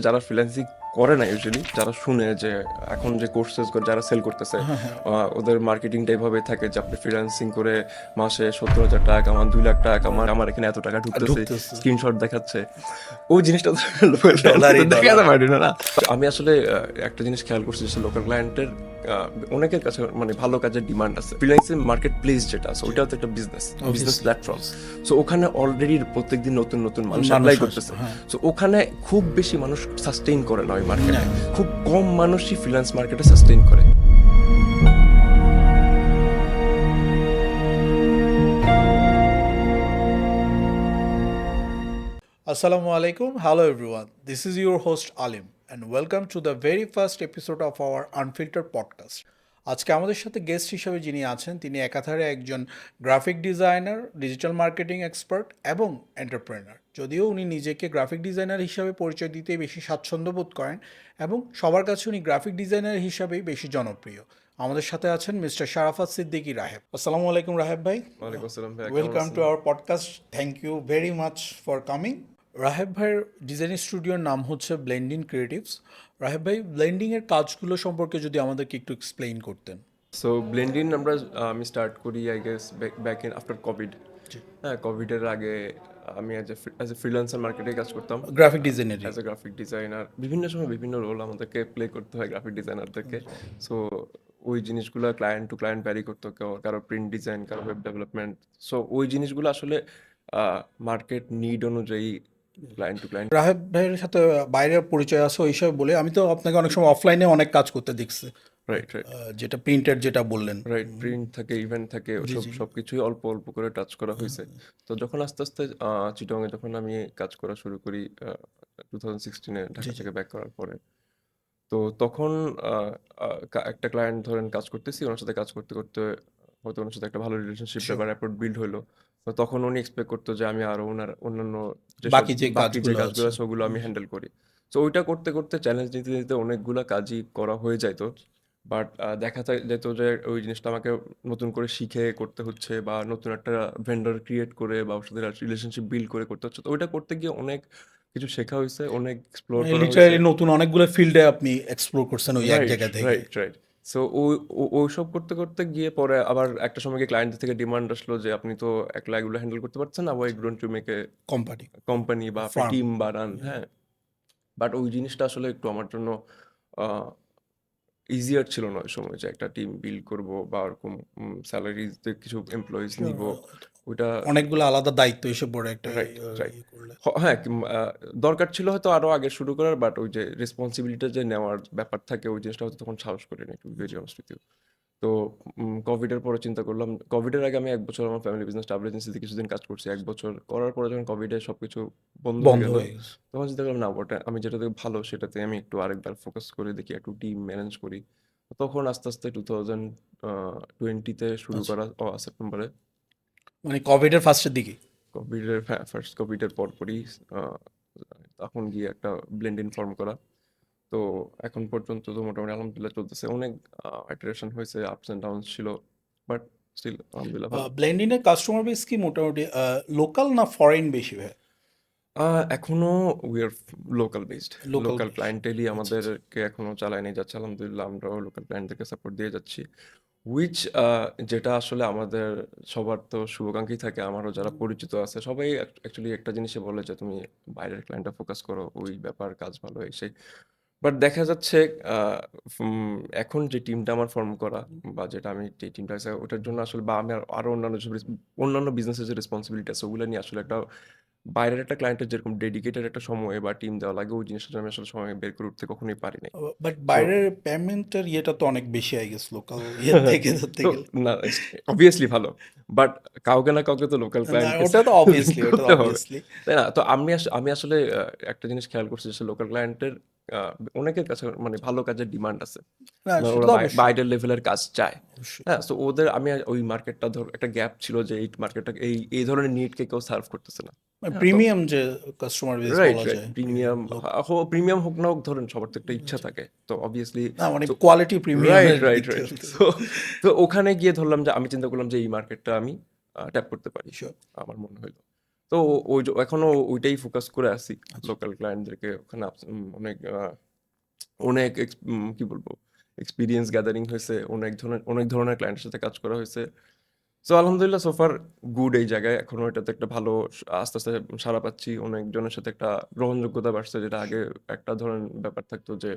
যারা ফ্রিল্যান্সিং করে না ইউজুয়ালি, যারা শুনে যে এখন যে কোর্সেস যারা সেল করতেছে ওদের মার্কেটিংটা এইভাবে থাকে যে আপনি ফ্রিল্যান্সিং করে মাসে 70,000 টাকা কামান, 2 লাখ টাকা কামান, আমার এখানে এত টাকা ঢুকতেছে, স্ক্রিনশট দেখাচ্ছে। ওই জিনিসটা তো দেখাতে পারি না। আমি আসলে একটা জিনিস খেয়াল করছি যে লোকাল ক্লায়েন্টের অনেকের কাছে মানে ভালো কাজের ডিমান্ড আছে। ফ্রিল্যান্সিং মার্কেট প্লেস যেটা আছে ওইটাও তো একটা বিজনেস প্ল্যাটফর্ম। সো ওখানে অলরেডি প্রত্যেকদিন নতুন নতুন মানুষ অ্যাপ্লাই করতেছে। সো ওখানে খুব বেশি মানুষ সাস্টেইন করে না ওই মার্কেটে, খুব কম মানুষই ফ্রিল্যান্স মার্কেটে সাস্টেইন করে। Assalamu alaikum. Hello everyone. This is your host Alim and welcome to the very first episode of our Unfiltered podcast. আজকে আমাদের সাথে গেস্ট হিসেবে যিনি আছেন তিনি একাধারে একজন graphic designer, digital marketing expert এবং এন্টারপ্রেনার। যদিও উনি নিজেকে গ্রাফিক ডিজাইনার হিসাবে পরিচয় দিতে বেশি স্বাচ্ছন্দ্য বোধ করেন এবং সবার কাছে উনি গ্রাফিক ডিজাইনার হিসাবেই বেশি জনপ্রিয়। আমাদের সাথে আছেন মিস্টার শারাফাত সিদ্দিকী রাহেব। আসসালামু আলাইকুম রাহেব ভাই। ওয়ালাইকুম আসসালাম ভাই, welcome to our podcast. Thank you very much for coming. Raheb ভাইয়ের ডিজাইন স্টুডিওর নাম হচ্ছে ব্লেন্ডিং ক্রিয়েটিভস। রাহেব ভাই, ব্লেন্ডিংয়ের কাজগুলো সম্পর্কে যদি আমাদেরকে একটু এক্সপ্লেইন করতেন। সো ব্লেন্ডিং আমি স্টার্ট করি I guess back in after Covid. হ্যাঁ, কোভিডের আগে আমি অ্যাজ এ ফ্রিল্যান্সার মার্কেটে কাজ করতাম, graphic designer. As a graphic designer. বিভিন্ন সময় বিভিন্ন রোল আমাদেরকে প্লে করতে হয় গ্রাফিক ডিজাইনারদেরকে। সো ওই জিনিসগুলো ক্লায়েন্ট টু ক্লায়েন্ট ভ্যারি করতো, কারো প্রিন্ট ডিজাইন, কারো ওয়েব ডেভেলপমেন্ট। সো ওই জিনিসগুলো আসলে মার্কেট নিড অনুযায়ী ক্লায়েন্ট টু ক্লায়েন্ট। রাহেব ভাইয়ের সাথে বাইরে পরিচয় আছে ওই হিসাবে বলে আমি তো আপনাকে অনেক সময় অফলাইনে অনেক কাজ করতে দেখছি। রাইট রাইট যেটা প্রিন্টেড যেটা বললেন। রাইট, প্রিন্ট থাকে, ইভেন্ট থাকে, সবকিছুই অল্প অল্প করে টাচ করা হয়েছে। তো যখন আস্তে আস্তে চিটগাঁয়ে যখন আমি কাজ করা শুরু করি 2016-এ ঢাকা থেকে ব্যাক করার পরে, তো তখন একটা ক্লায়েন্ট ধরেন কাজ করতেছি, ওনার সাথে কাজ করতে করতে হয়তো ওনার সাথে একটা ভালো রিলেশনশিপ বা র্যাপোর্ট বিল্ড হলো। তো তখন উনি এক্সপেক্ট করতো যে আমি আরো ওনার অন্যান্য বাকি যে কাজগুলো কাজগুলো আছে ওগুলো আমি হ্যান্ডেল করি। তো ওইটা করতে করতে চ্যালেঞ্জ নিতে নিতে অনেকগুলা কাজই করা হয়ে যাইতো। বাট দেখা যেত যে ওই জিনিসটা আমাকে নতুন করে শিখে করতে হচ্ছে, বা নতুন একটা ভেন্ডর ক্রিয়েট করে বা ওর সাথে রিলেশনশিপ বিল্ড করে করতে হচ্ছে। তো ওইটা করতে গিয়ে অনেক কিছু শেখা হয়েছে, অনেক এক্সপ্লোর করা হয়েছে। লিটারালি নতুন অনেকগুলো ফিল্ডে আপনি এক্সপ্লোর করছেন ওই এক জায়গা থেকে। Right right. সো ওইসব করতে করতে গিয়ে পরে আবার একটা সময় গিয়ে ক্লায়েন্টদের থেকে ডিমান্ড আসলো যে আপনি তো একলা এগুলো হ্যান্ডেল করতে পারছেন না, why don't you make a company বা Firm. টিম বানান। হ্যাঁ, বাট ওই জিনিসটা আসলে একটু আমার জন্য ইজিয়ার ছিল না ওই সময়, যে একটা টিম বিল্ড করব বা ওরকম স্যালারিতে কিছু এমপ্লয়িজ নিব। ওইটা অনেকগুলো আলাদা দায়িত্ব এসে পড়ে একটা রাইট রাইট। ইয়ে করলে। হ্যাঁ, দরকার ছিল হয়তো আরো আগে শুরু করার, বাট ওই যে রেসপন্সিবিলিটি যে নেওয়ার ব্যাপার থাকে ওই জিনিসটা হয়তো তখন সাহস করিনি, to be very honest with you. তো কোভিডের পরে চিন্তা করলাম, কোভিডের আগে আমি 1 বছর আমার ফ্যামিলি বিজনেস ট্রাভেল এজেন্সিতে কিছুদিন কাজ করছি। 1 বছর করার পরে যখন কোভিডে সবকিছু বন্ধ হয়ে গেল, হয়ে গেছে। তখন চিন্তা করলাম না, ওটা আমি যেটাতে ভালো সেটাতে আমি একটু আরেকবার ফোকাস করে দেখি, একটু টিম ম্যানেজ করি। তখন আস্তে আস্তে 2020-তে শুরু আচ্ছা, করা, সেপ্টেম্বরে। মানে কোভিডের ফার্স্টের দিকে। কোভিডের ফার্স্ট কোভিডের পরপরই তখন গিয়ে একটা ব্লেন্ড ইন ফর্ম করা। তো এখন পর্যন্ত তো মোটামুটি আলহামদুলিল্লাহ চলতেছে। অনেক ইটারেশন হয়েছে, আপস এন্ড ডাউনস ছিল, বাট স্টিল আলহামদুলিল্লাহ ভালো। ব্লেন্ডিনের কাস্টমার বেস কি মোটামুটি লোকাল না ফরেন বেশি হয়? এখনো we are local based. Local local base. ক্লায়েন্টেলই আচ্ছা আচ্ছা। আমাদেরকে এখনো চালায় নিয়ে যাচ্ছে আলহামদুলিল্লাহ। আমরাও লোকাল ক্লায়েন্টদেরকে সাপোর্ট দিয়ে যাচ্ছি, উইচ যেটা আসলে আমাদের সবার তো শুভাকাঙ্ক্ষী থাকে। আমারও যারা পরিচিত আছে সবাই অ্যাকচুয়ালি একটা জিনিসই বলে যে তুমি বাইরের ক্লায়েন্টটা ফোকাস করো, ওই ব্যাপার কাজ ভালো হয় সেই। বাট দেখা যাচ্ছে এখন যে টিমটা আমার ফর্ম করা, বা যেটা আমি যে টিমটা আছে ওটার জন্য আসলে, বা আমি আরো অন্যান্য বিজনেসের যে রেসপন্সিবিলিটি আছে ওগুলো নিয়ে আসলে একটা বাইরের একটা ক্লায়েন্টের যেরকম ডেডিকেটেড একটা সময় বা টিম দেওয়া লাগে, ওই জিনিসটা আমি আসলে সময় বের করে উঠতে কখনোই পারি নাই। বাট সো বাইরের পেমেন্টের ইয়েটা তো অনেক বেশি আই গেছে লোকাল ইয়ে থেকে ধরতে তো গেলে। না, অবভিয়াসলি ভালো, বাট কাউকে না কাউকে তো লোকাল না ক্লায়েন্টকে ওটা তো অবভিয়াসলি, ওটা তো করতে হবে, অবভিয়াসলি। তাই না? তো আমি আসলে একটা জিনিস খেয়াল করছি যে লোকাল ক্লায়েন্টের অনেকের কাছে মানে ভালো কাজের ডিমান্ড আছে। না সেটা ওরা তো অবশ্যই। বাইরের লেভেলের কাজ চায়। অবশ্যই। হ্যাঁ, তো ওদের আমি ওই মার্কেটটা ধর একটা গ্যাপ ছিল যে এই মার্কেটটা এই ধরনের নিডকে কেউ সার্ভ করতেছে না। হ্যাঁ, তো প্রিমিয়াম যে কাস্টমার বেস রাইট বলা রাইট, যায়, প্রিমিয়াম প্রিমিয়াম লোক। প্রিমিয়াম হোক না হোক, ধরেন সবার তো একটা ইচ্ছা থাকে, তো অবভিয়াসলি। না মানে তো কোয়ালিটি রাইট প্রিমিয়ামের রাইট দিক থেকে রাইট। বলতে তো তো ওখানে গিয়ে ধরলাম যে আমি চিন্তা করলাম যে এই মার্কেটটা আমি ট্যাপ করতে পারি, শিওর। আমার মনে হইলো। তো ওই এখনো ওইটাই ফোকাস করে আছি আচ্ছা। লোকাল ক্লায়েন্টদেরকে ওখানে অনেক অনেক কি বলবো এক্সপিরিয়েন্স গ্যাদারিং হয়েছে, অনেক ধরনের ক্লায়েন্টের সাথে কাজ করা হয়েছে। সো আলহামদুলিল্লাহ সোফার গুড এই জায়গায় এখনো এটাতে একটা ভালো আস্তে আস্তে সাড়া পাচ্ছি, অনেকজনের সাথে একটা গ্রহণযোগ্যতা বাড়ছে, যেটা আগে একটা ধরনের ব্যাপার থাকতো যে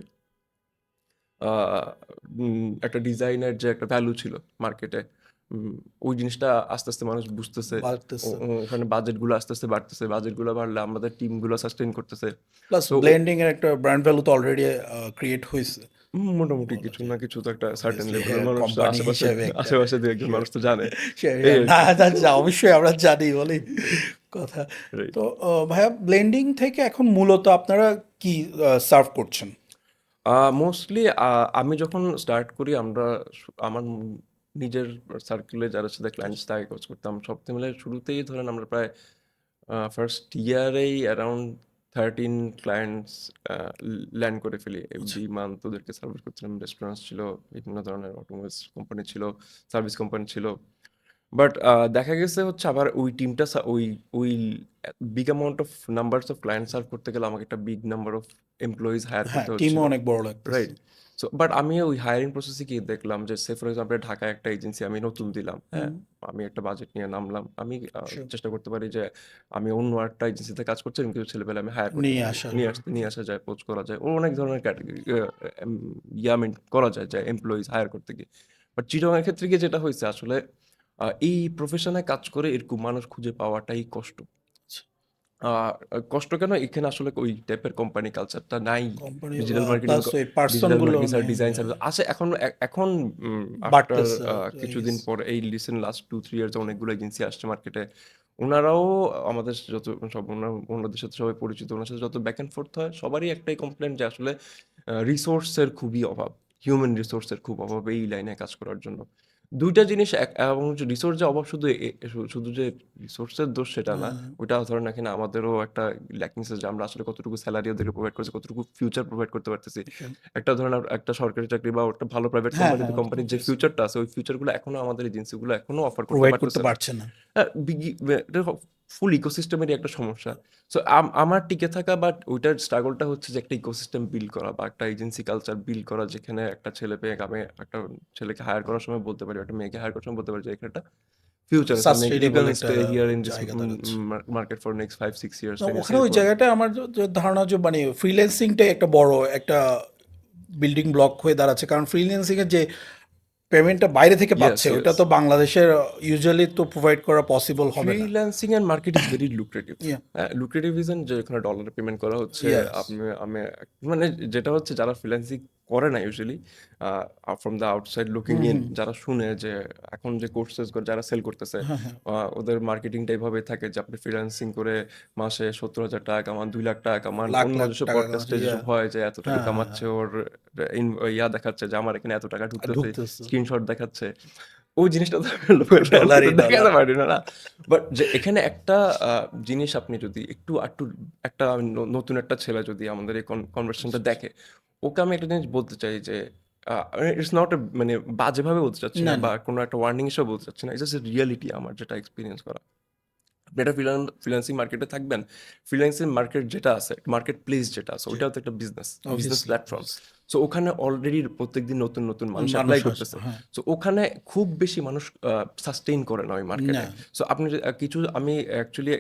একটা ডিজাইনের যে একটা ভ্যালু ছিল মার্কেটে, ওই জিনিসটা আস্তে আস্তে মানুষ বুঝতেছে। বাড়তেছে। ওখানে বাজেটগুলো আস্তে আস্তে বাড়তেছে, বাজেটগুলো বাড়লে আমাদের টিমগুলো সাস্টেইন করতেছে। প্লাস সো ব্লেন্ডিং এর একটা ব্র্যান্ড ভ্যালু তো অলরেডি ক্রিয়েট হয়েছে মোটামুটি বলা কিছু যায়। না কিছু তো একটা সার্টেন অবভিয়াসলি লেভেলের মানুষ তো কোম্পানি আশেপাশে হিসেবে একটা আশেপাশে দু একজন মানুষ তো জানে এই আর না কি। জানি না, অবশ্যই আমরা জানি বলি কথা। Right. তো ভাইয়া ব্লেন্ডিং থেকে এখন মূলত আপনারা কি সার্ভ করছেন? মোস্টলি আমি যখন স্টার্ট করি আমরা আমার নিজের সার্কেলে যারা সাথে ক্লায়েন্টস থাকে কাজ করতাম সব মিলে শুরুতেই ধরেন আমরা প্রায় ফার্স্ট ইয়ারেই অ্যারাউন্ড 13 ক্লায়েন্টস ল্যান্ড করে ফেলি আচ্ছা। Every month. ওদেরকে সার্ভিস করছিলাম, রেস্টুরেন্টস ছিল, বিভিন্ন ধরনের অটোমোবাইলস কোম্পানি ছিল, সার্ভিস কোম্পানি ছিল। বাট দেখা গেছে হচ্ছে আবার ওই টিমটা ওই big amount of numbers of client serve করতে গেলে আমাকে একটা big number of employees hire হ্যাঁ, করতে টিমও হচ্ছিল। অনেক বড় লাগতেছে। রাইট। সো বাট আমি ওই হায়ারিং প্রসেসে কি দেখলাম যে সে ফর এক্সাম্পল ঢাকায় একটা এজেন্সি আমি নতুন দিলাম, হ্যাঁ, আমি একটা বাজেট নিয়ে নামলাম, আমি Sure. চেষ্টা করতে পারি যে আমি অন্য একটা এজেন্সিতে কাজ করছি এরকম কিছু ছেলেপেলে আমি হায়ার করতে নিয়ে পারি, আসা নিয়ে আসা যায়, পোচ করা যায়, ও অনেক ধরনের ক্যাটাগরি ইয়ামেন্ট করা যায় যে এমপ্লয়িজ হায়ার করতে গিয়ে। বাট চিটগাংয়ের ক্ষেত্রে গিয়ে যেটা হয়েছে আসলে এই প্রফেশনে কাজ করে এরকম মানুষ খুঁজে পাওয়াটাই কষ্ট। আচ্ছা। কষ্ট কেন? এখানে আসলে ওই টাইপের কোম্পানি কালচারটা নাই। কোম্পানি ডিজিটাল মার্কেটিং প্লাস ওই পার্সন গুলো নেই, ডিজাইন সার্ভিস আছে এখন এখন আফটার বাড়তেছে কিছুদিন পর এই রিসেন্ট লাস্ট 2-3 ইয়ার্স অনেকগুলো এজেন্সি আসছে মার্কেটে। ওনারাও আমাদের যত সব ওনাদের সাথে সবাই পরিচিত, ওনার সাথে যত ব্যাক এন্ড ফোর্থ হয় সবারই একটাই কমপ্লেন যে আসলে রিসোর্সের খুবই অভাব, হিউম্যান রিসোর্সের খুব অভাব এই লাইনে কাজ করার জন্য। দুইটা জিনিস এবং রিসোর্স যে অভাব শুধু শুধু যে রিসোর্সের দোষ সেটা না, ওইটা ধরেন এখানে আমাদেরও একটা ল্যাকিংস আছে যে আমরা আসলে কতটুকু স্যালারি ওদেরকে প্রোভাইড করছি, কতটুকু ফিউচার প্রোভাইড করতে পারতেছি। একটা ধরেন একটা সরকারি চাকরি বা একটা ভালো প্রাইভেট হ্যাঁ কোম্পানিতে হ্যাঁ কোম্পানির যে ফিউচারটা আছে ওই ফিউচারগুলো এখনো আমাদের এজেন্সিগুলো এখনো অফার করতে প্রোভাইড করতে পারতেছে না। পারছে না। এটা ফুল ইকোসিস্টেমেরই একটা সমস্যা। সো আমার টিকে থাকা বাট ওইটার স্ট্রাগলটা হচ্ছে যে একটা ইকোসিস্টেম বিল্ড করা বা একটা এজেন্সি কালচার বিল্ড করা, যেখানে একটা ছেলে পেয়ে আমি একটা ছেলেকে হায়ার করার সময় বলতে পারি, একটা মেয়েকে হায়ার করার সময় বলতে পারি যে এখানে একটা ফিউচার আছে, মানে ইউ সাস্টেইনেবল ক্যান একটা স্টে হিয়ার ইন দিস জায়গা দাঁড়াচ্ছে। মার্কেট ফর নেক্সট 5-6 ইয়ার্স না, দেন ইউ ওখানে সেল ওই ফর। জায়গাটা আমার যে ধারণা যে মানে ফ্রিল্যান্সিংটাই একটা বড় একটা বিল্ডিং ব্লক হয়ে দাঁড়াচ্ছে, কারণ ফ্রিল্যান্সিং এর যে পেমেন্টটা বাইরে থেকে ইয়েস, পাচ্ছে ওটা ইয়েস। তো বাংলাদেশের ইউজুয়ালি তো প্রোভাইড করা পসিবল হবে না। Freelancing and market is very lucrative. Yeah. Lucrative is যে এখানে ডলারে পেমেন্ট করা হচ্ছে। Yes. আপনি আমি মানে যেটা হচ্ছে যারা ফ্রিল্যান্সিং করে না usually from the outside looking in, যারা শুনে যে এখন যে কোর্সেস যারা সেল করতেছে ওদের মার্কেটিংটা এইভাবে থাকে যে আপনি ফ্রিল্যান্সিং করে মাসে 70,000 টাকা কামান, 2 লাখ টাকা কামান, লাখ অন্য লাখ যেসব টাকা পডকাস্টে যেসব হয় যে এত টাকা কামাচ্ছে, ওর ইয়া দেখাচ্ছে যে আমার এখানে এত টাকা ঢুকতেছে, ঢুকতেছে স্ক্রিনশট দেখাচ্ছে। ওই জিনিসটা তো ডলারই দেখাতে ডলার। পারি না। বাট যে এখানে একটা জিনিস আপনি যদি একটু আটটু একটা নতুন একটা ছেলে যদি আমাদের এই কনভারসেশনটা দেখে, ওকে আমি একটা জিনিস বলতে চাই যে ইটস নট মানে বাজেভাবে বলতে চাচ্ছি না না না বা কোনো একটা ওয়ার্নিং হিসেবে বলতে চাচ্ছি না, ইটস রিয়ালিটি আমার যেটা এক্সপিরিয়েন্স করা। আপনি একটা ফ্রিল্যান্সিং মার্কেটে থাকবেন, ফ্রিল্যান্সিং মার্কেট যেটা আছে, মার্কেট প্লেস যেটা আছে, ওইটাও তো একটা বিজনেস Obviously, প্ল্যাটফর্ম। সো ওখানে অলরেডি প্রত্যেকদিন নতুন নতুন মানুষ মানুষ অ্যাপ্লাই আসে, করতেছে। হ্যাঁ। সো ওখানে খুব বেশি মানুষ সাস্টেইন করে না ওই মার্কেটে। না। সো আপনি কিছু আমি অ্যাকচুয়ালি